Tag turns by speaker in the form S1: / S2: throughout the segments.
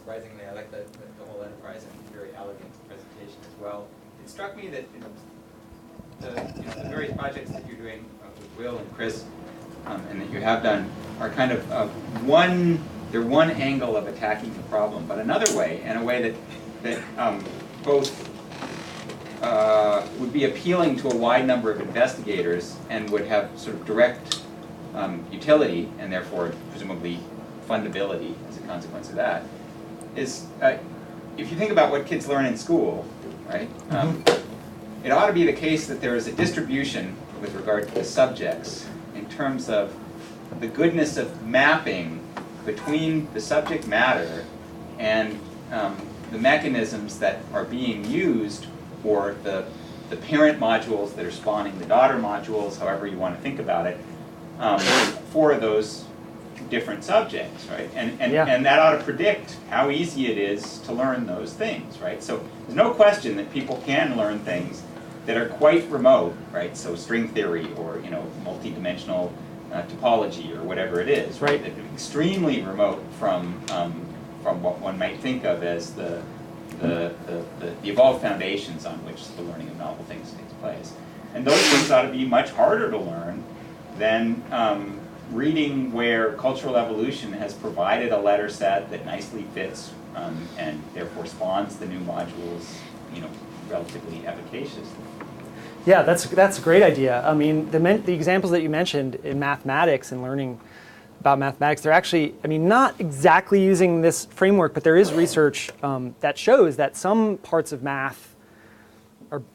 S1: surprisingly. I like the whole enterprise and very elegant presentation as well. It struck me that the various projects that you're doing with Will and Chris and that you have done are kind of they're one angle of attacking the problem, but another way, and a way that both would be appealing to a wide number of investigators and would have sort of direct utility and therefore presumably fundability as a consequence of that, is if you think about what kids learn in school, right? It ought to be the case that there is a distribution with regard to the subjects in terms of the goodness of mapping between the subject matter and the mechanisms that are being used, or the parent modules that are spawning the daughter modules, however you want to think about it, for those different subjects, right? And that ought to predict how easy it is to learn those things, right? So there's no question that people can learn things that are quite remote, right? So string theory, or multi-dimensional topology, or whatever it is, right? That are extremely remote from what one might think of as the evolved foundations on which the learning of novel things takes place. And those things ought to be much harder to learn than reading where cultural evolution has provided a letter set that nicely fits and therefore spawns the new modules, relatively efficaciously.
S2: Yeah, that's a great idea. I mean, the examples that you mentioned in mathematics and learning about mathematics, they're actually, not exactly using this framework, but there is research that shows that some parts of math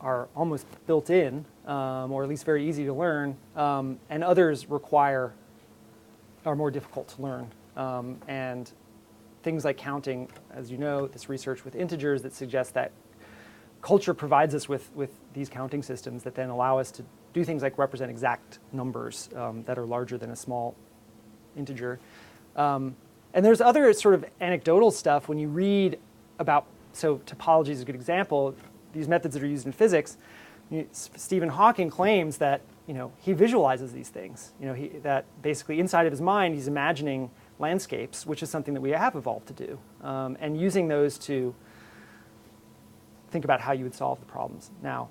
S2: are almost built in, or at least very easy to learn, and others are more difficult to learn. And things like counting, as you know, this research with integers that suggests that culture provides us with these counting systems that then allow us to do things like represent exact numbers that are larger than a small integer. And there's other sort of anecdotal stuff when you read about, so topology is a good example, these methods that are used in physics. Stephen Hawking claims that he visualizes these things. That basically inside of his mind he's imagining landscapes, which is something that we have evolved to do, and using those to think about how you would solve the problems. Now,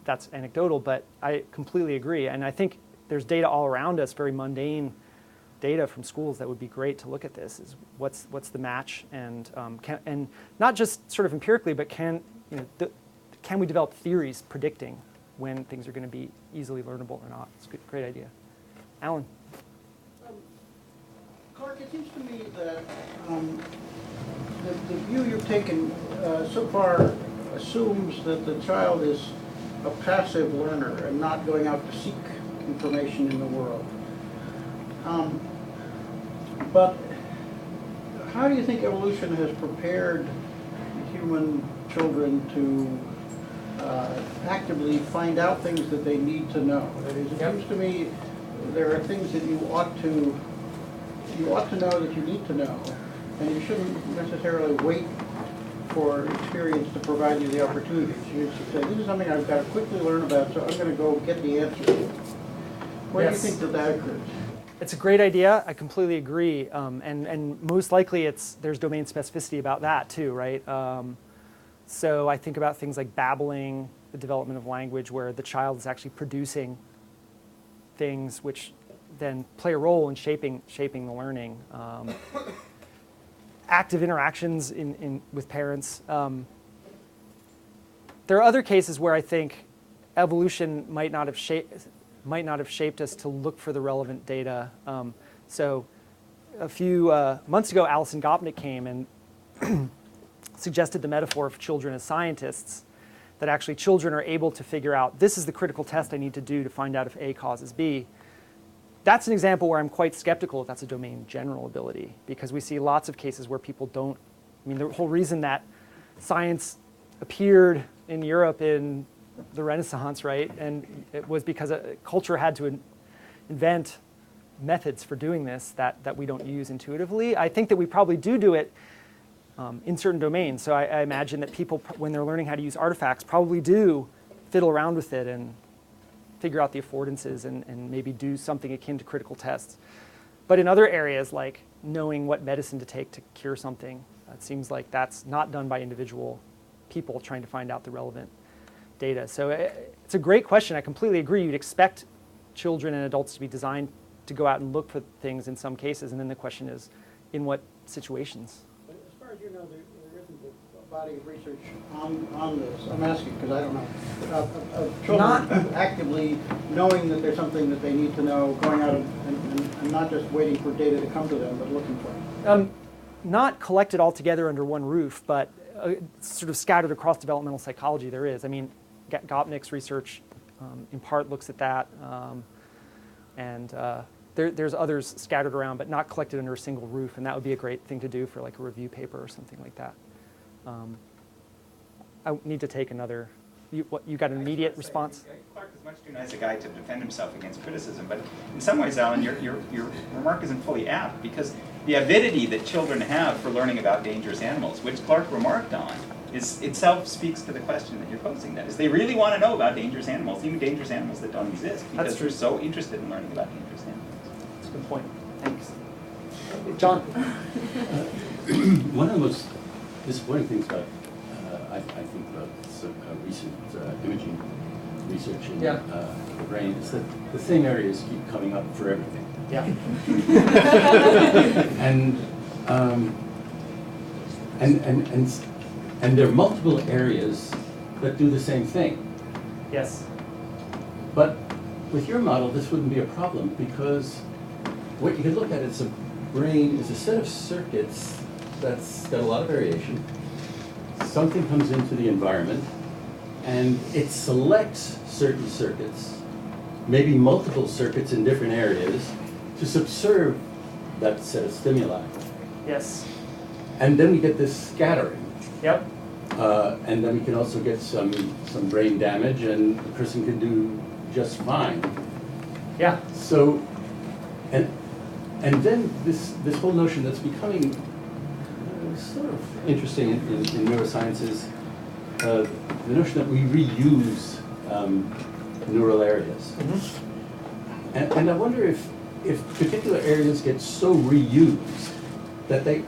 S2: that's anecdotal, but I completely agree, and I think there's data all around us, very mundane data from schools that would be great to look at this. Is what's the match, and not just sort of empirically, but can we develop theories predicting when things are going to be easily learnable or not? It's a great idea. Alan?
S3: Clark, it seems to me that the view you've taken so far assumes that the child is a passive learner and not going out to seek information in the world. But how do you think evolution has prepared human children to actively find out things that they need to know? That is, it seems to me there are things that you ought to know that you need to know, and you shouldn't necessarily wait for experience to provide you the opportunities. You should say, this is something I've got to quickly learn about, so I'm going to go get the answer. Where do you think that occurs?
S2: It's a great idea. I completely agree, and most likely there's domain specificity about that too, right? So I think about things like babbling, the development of language, where the child is actually producing things which then play a role in shaping the learning. Active interactions with parents. There are other cases where I think evolution might not have shaped us to look for the relevant data. So a few months ago, Alison Gopnik came and suggested the metaphor of children as scientists, that actually children are able to figure out, this is the critical test I need to do to find out if A causes B. That's an example where I'm quite skeptical if that's a domain general ability, because we see lots of cases where people don't. The whole reason that science appeared in Europe in the Renaissance, right, and it was because a culture had to invent methods for doing this that we don't use intuitively. I think that we probably do it in certain domains. So I imagine that people, when they're learning how to use artifacts, probably do fiddle around with it and figure out the affordances and maybe do something akin to critical tests. But in other areas like knowing what medicine to take to cure something. It seems like that's not done by individual people trying to find out the relevant data. So it's a great question. I completely agree. You'd expect children and adults to be designed to go out and look for things in some cases, and then the question is, in what situations?
S3: But as far as you know, there isn't a body of research on this. I'm asking because I don't know. Of children actively knowing that there's something that they need to know, going out and not just waiting for data to come to them, but looking for it.
S2: Not collected all together under one roof, but sort of scattered across developmental psychology there is. I mean, Gopnik's research in part looks at that, and there's others scattered around, but not collected under a single roof, and that would be a great thing to do for like a review paper or something like that. I need to take another. You got an immediate response?
S1: Clark is much too nice a guy to defend himself against criticism, but in some ways, Alan, your remark isn't fully apt, because the avidity that children have for learning about dangerous animals, which Clark remarked on, is itself speaks to the question that you're posing. That is, they really want to know about dangerous animals, even dangerous animals that don't exist, because they're so interested in learning about dangerous animals.
S2: That's a good point. Thanks. John?
S4: One of the most disappointing things about, I think, about some recent imaging research in the brain is that the same areas keep coming up for everything.
S2: Yeah.
S4: and there are multiple areas that do the same thing.
S2: Yes.
S4: But with your model, this wouldn't be a problem, because what you could look at is a brain is a set of circuits that's got a lot of variation. Something comes into the environment, and it selects certain circuits, maybe multiple circuits in different areas, to subserve that set of stimuli.
S2: Yes.
S4: And then we get this scattering.
S2: Yep.
S4: And then we can also get some brain damage, and the person can do just fine.
S2: Yeah.
S4: So, and then this whole notion that's becoming sort of interesting in neuroscience is the notion that we reuse neural areas. Mm-hmm. And I wonder if particular areas get so reused that they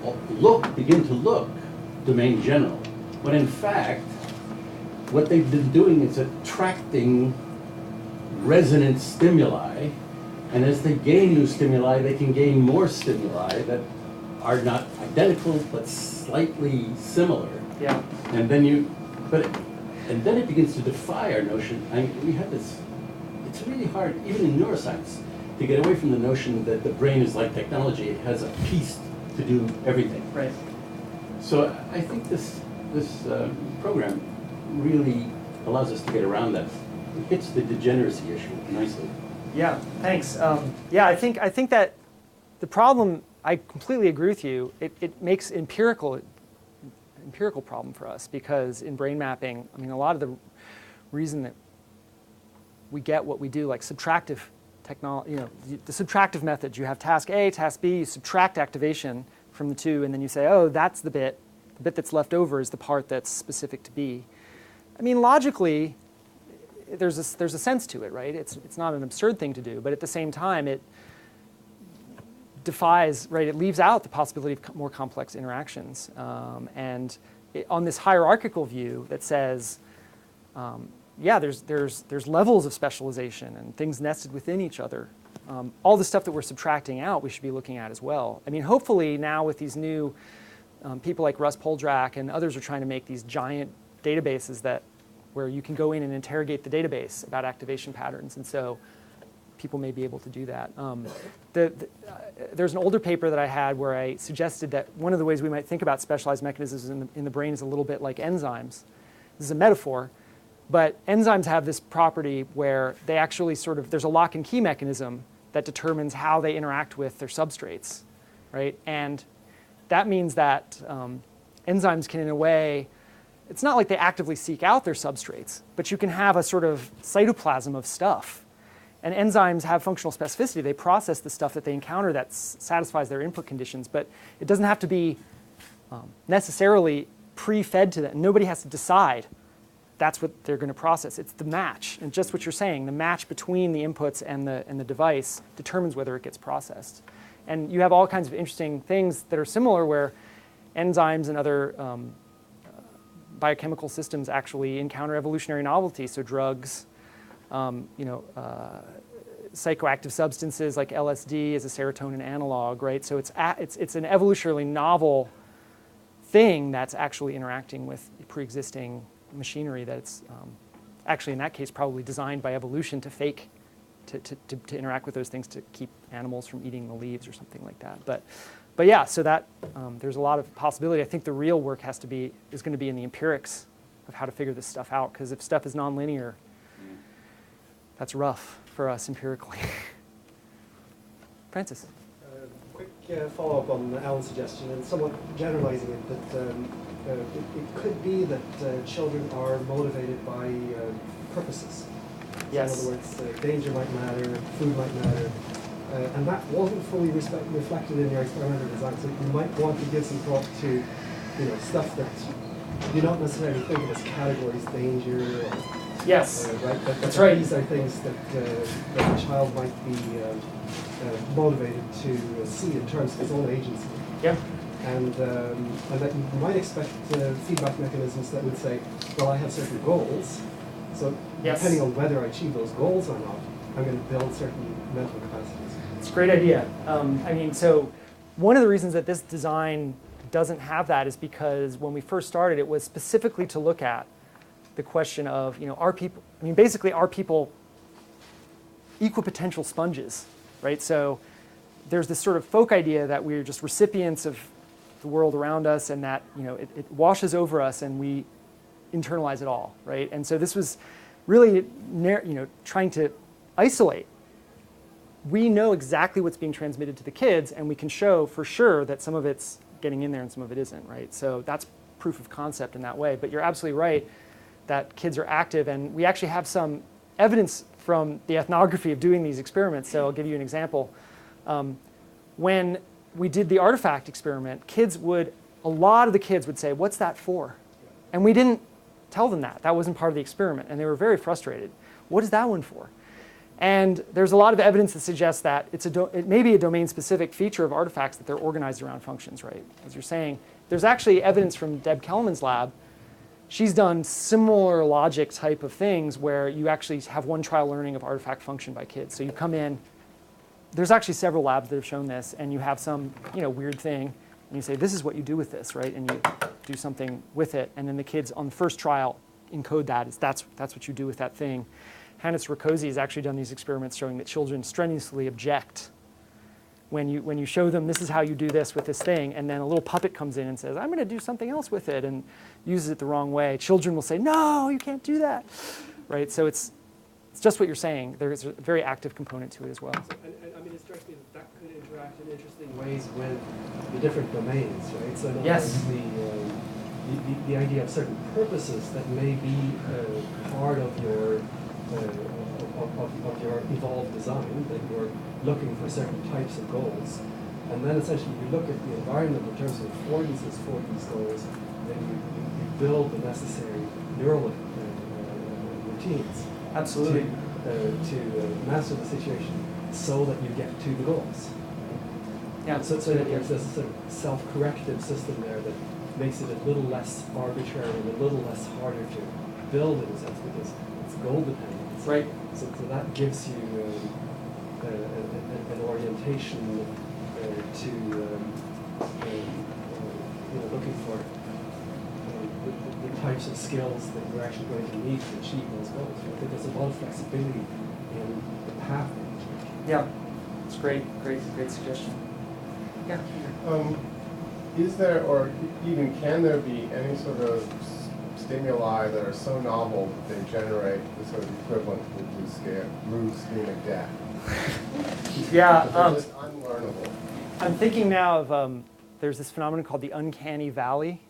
S4: begin to look domain general, when in fact what they've been doing is attracting resonant stimuli, and as they gain new stimuli, they can gain more stimuli that are not identical but slightly similar.
S2: Yeah.
S4: And then it begins to defy our notion. We have this. It's really hard, even in neuroscience, to get away from the notion that the brain is like technology. It has a piece to do everything.
S2: Right.
S4: So I think this program really allows us to get around that. It hits the degeneracy issue nicely.
S2: Yeah. Thanks. Yeah, I think that the problem. I completely agree with you. It makes empirical problem for us, because in brain mapping, I mean, a lot of the reason that we get what we do, like subtractive technology, the subtractive methods, you have task A, task B, you subtract activation from the two, and then you say, oh, that's the bit that's left over is the part that's specific to B. I mean, logically, there's a sense to it, right? It's not an absurd thing to do, but at the same time, it defies, right? It leaves out the possibility of more complex interactions, on this hierarchical view that says, yeah, there's levels of specialization and things nested within each other. All the stuff that we're subtracting out, we should be looking at as well. I mean, hopefully now with these new people like Russ Poldrack and others are trying to make these giant databases where you can go in and interrogate the database about activation patterns, and so people may be able to do that. There's an older paper that I had where I suggested that one of the ways we might think about specialized mechanisms in the brain is a little bit like enzymes. This is a metaphor, but enzymes have this property where they actually there's a lock and key mechanism that determines how they interact with their substrates, right? And that means that enzymes can, in a way, it's not like they actively seek out their substrates, but you can have a sort of cytoplasm of stuff. And enzymes have functional specificity. They process the stuff that they encounter that satisfies their input conditions, but it doesn't have to be necessarily pre-fed to them. Nobody has to decide that's what they're going to process. It's the match, and just what you're saying, the match between the inputs and the device determines whether it gets processed. And you have all kinds of interesting things that are similar where enzymes and other biochemical systems actually encounter evolutionary novelty. So drugs, psychoactive substances like LSD is a serotonin analog, right? So it's an evolutionarily novel thing that's actually interacting with pre-existing machinery that's actually in that case probably designed by evolution to interact with those things to keep animals from eating the leaves or something like that. But yeah, so that there's a lot of possibility. I think the real work is going to be in the empirics of how to figure this stuff out, because if stuff is nonlinear, that's rough for us empirically. Francis.
S5: Quick follow-up on Alan's suggestion, and somewhat generalizing it, that it could be that children are motivated by purposes.
S2: Yes.
S5: So in other words, danger might matter, food might matter, and that wasn't fully reflected in your experimental design. So you might want to give some thought to, stuff that you don't necessarily think of as categories, danger, or,
S2: Yes.
S5: right?
S2: That's right.
S5: These are things that a child might be motivated to see in terms of his own agency.
S2: Yep.
S5: And that you might expect feedback mechanisms that would say, well, I have certain goals, so
S2: Yes.
S5: depending on whether I achieve those goals or not, I'm going to build certain mental capacities.
S2: It's a great idea. So one of the reasons that this design doesn't have that is because when we first started, it was specifically to look at the question of, are people equipotential sponges, right? So there's this sort of folk idea that we're just recipients of the world around us, and that it washes over us and we internalize it all, right? And so this was really trying to isolate. We know exactly what's being transmitted to the kids, and we can show for sure that some of it's getting in there and some of it isn't, right? So that's proof of concept in that way. But you're absolutely right that kids are active, and we actually have some evidence from the ethnography of doing these experiments. So I'll give you an example. When we did the artifact experiment, a lot of the kids would say, "What's that for?" And we didn't tell them that. That wasn't part of the experiment, and they were very frustrated. What is that one for? And there's a lot of evidence that suggests that it may be a domain-specific feature of artifacts that they're organized around functions, right? As you're saying, there's actually evidence from Deb Kelman's lab. She's done similar logic type of things where you actually have one trial learning of artifact function by kids. So you come in, there's actually several labs that have shown this, and you have some weird thing, and you say, this is what you do with this, right? And you do something with it, and then the kids on the first trial encode that's what you do with that thing. Hannes Rakosi has actually done these experiments showing that children strenuously object when you show them this is how you do this with this thing, and then a little puppet comes in and says, I'm going to do something else with it, and uses it the wrong way. Children will say, no, you can't do that, right? So it's just what you're saying. There's a very active component to it as well.
S5: So, and I mean, it strikes me that could interact in interesting ways with the different domains, right? So
S2: yes.
S5: The idea of certain purposes that may be part of your of your evolved design, that you're looking for certain types of goals, and then essentially you look at the environment in terms of affordances for these goals, then you build the necessary neural routines.
S2: Absolutely.
S5: To master the situation so that you get to the goals.
S2: Yeah.
S5: So there's this sort of self-corrective system there that makes it a little less arbitrary and a little less harder to build in a sense, because it's goal dependent.
S2: Right.
S5: So that gives you an orientation to looking for the types of skills that you're actually going to need to achieve those goals. I think there's a lot of flexibility in the path.
S2: Yeah, it's great suggestion. Yeah.
S6: Is there, or even can there be, any sort of stimuli that are so novel that they generate the sort of equivalent to the blue schemic death?
S2: Yeah.
S6: They're just unlearnable.
S2: I'm thinking now of there's this phenomenon called the uncanny valley,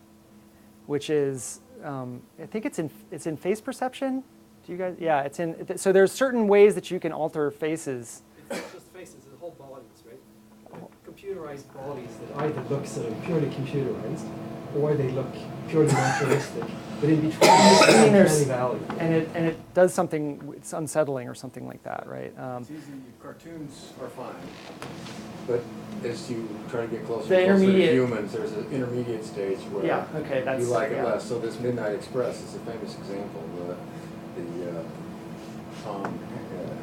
S2: which is I think it's in face perception. Do you guys? Yeah, it's in. So there's certain ways that you can alter faces.
S5: It's not just faces; it's whole bodies, right? Computerized bodies that either look sort of purely computerized, or they look purely naturalistic. But in between,
S2: I mean,
S5: there's
S2: there's-
S5: any value.
S2: And it does something, it's unsettling or something like that, right?
S7: It's easy, cartoons are fine, but as you try to get closer
S2: The
S7: and closer to
S2: intermediate-
S7: humans, there's an intermediate stage where
S2: Yeah, okay, that's-
S7: you like it
S2: yeah.
S7: less. So this Midnight Express is a famous example. The Tom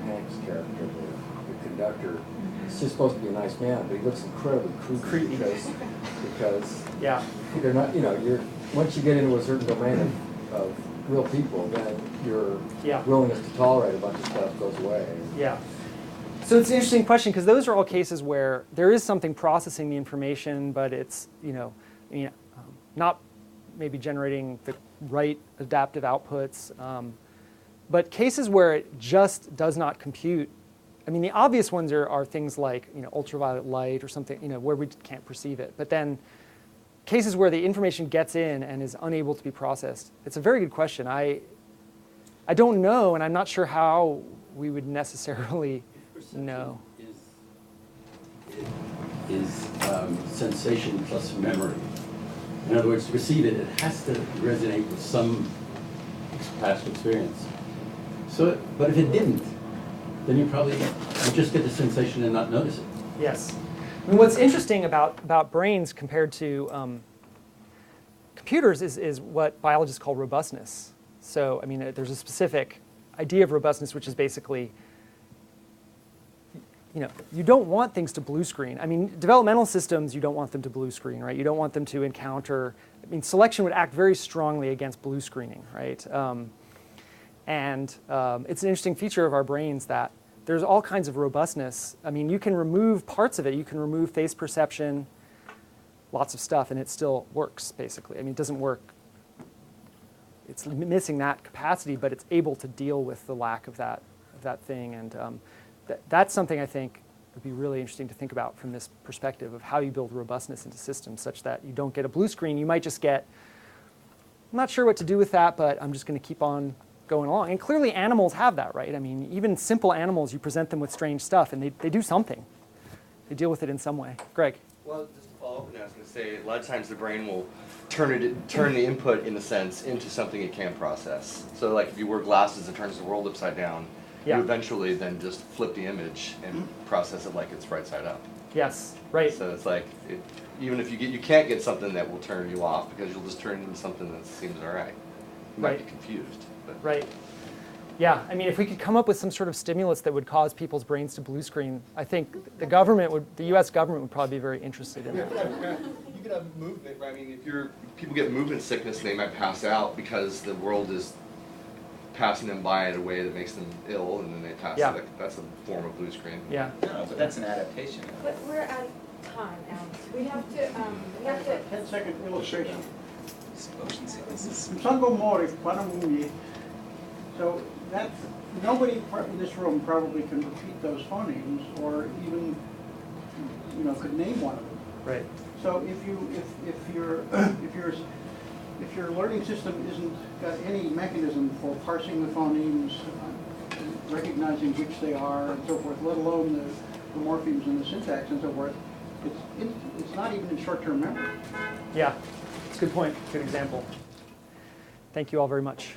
S7: Hanks character, the conductor, is just supposed to be a nice man, but he looks incredibly creepy because
S2: Yeah,
S7: they're not, once you get into a certain domain of real people, then your
S2: Yeah.
S7: willingness to tolerate a bunch of stuff goes away.
S2: yeah. So it's an interesting question because those are all cases where there is something processing the information, but it's, not maybe generating the right adaptive outputs. But cases where it just does not compute, I mean, the obvious ones are things like, ultraviolet light or something, where we can't perceive it. But then cases where the information gets in and is unable to be processed, it's a very good question. I don't know, and I'm not sure how we would necessarily know.
S4: Is sensation plus memory. In other words, to receive it, it has to resonate with some past experience. So, but if it didn't, then you just get the sensation and not notice it.
S2: Yes. I mean, what's interesting about brains compared to computers is what biologists call robustness. So, I mean, there's a specific idea of robustness, which is basically, you don't want things to blue screen. I mean, developmental systems, you don't want them to blue screen, right? You don't want them to encounter, selection would act very strongly against blue screening, right? It's an interesting feature of our brains that there's all kinds of robustness. I mean, you can remove parts of it. You can remove face perception, lots of stuff, and it still works, basically. I mean, it doesn't work. It's missing that capacity, but it's able to deal with the lack of that thing. And that's something I think would be really interesting to think about from this perspective of how you build robustness into systems such that you don't get a blue screen. You might just get, I'm not sure what to do with that, but I'm just going to keep on going along. And clearly animals have that, right? I mean, even simple animals, you present them with strange stuff, and they do something. They deal with it in some way. Greg?
S8: Well, just to follow up on that, I was going to say, a lot of times the brain will turn the input, in a sense, into something it can process. So like if you wear glasses, it turns the world upside down.
S2: Yeah.
S8: You eventually then just flip the image and process it like it's right side up.
S2: Yes, right.
S8: So it's like, even if you can't get something that will turn you off, because you'll just turn it into something that seems all right. You might
S2: Right.
S8: be confused. But.
S2: Right. Yeah, I mean, if we could come up with some sort of stimulus that would cause people's brains to blue screen, I think the U.S. government would probably be very interested in that.
S8: You could have movement, right? I mean, if people get movement sickness, they might pass out because the world is passing them by in a way that makes them ill, and then they pass.
S2: Yeah.
S8: That's a form of blue screen.
S2: Yeah.
S1: No, but that's an adaptation.
S9: But we're out of time, Alex. We have to,
S3: 10-second illustration.
S1: Motion sicknesses.
S3: Sango mori, panamuye. So nobody in this room probably can repeat those phonemes or even, could name one of them.
S2: Right.
S3: So if your learning system isn't got any mechanism for parsing the phonemes, recognizing which they are and so forth, let alone the morphemes and the syntax and so forth, it's not even in short-term memory.
S2: Yeah, it's a good point, good example. Thank you all very much.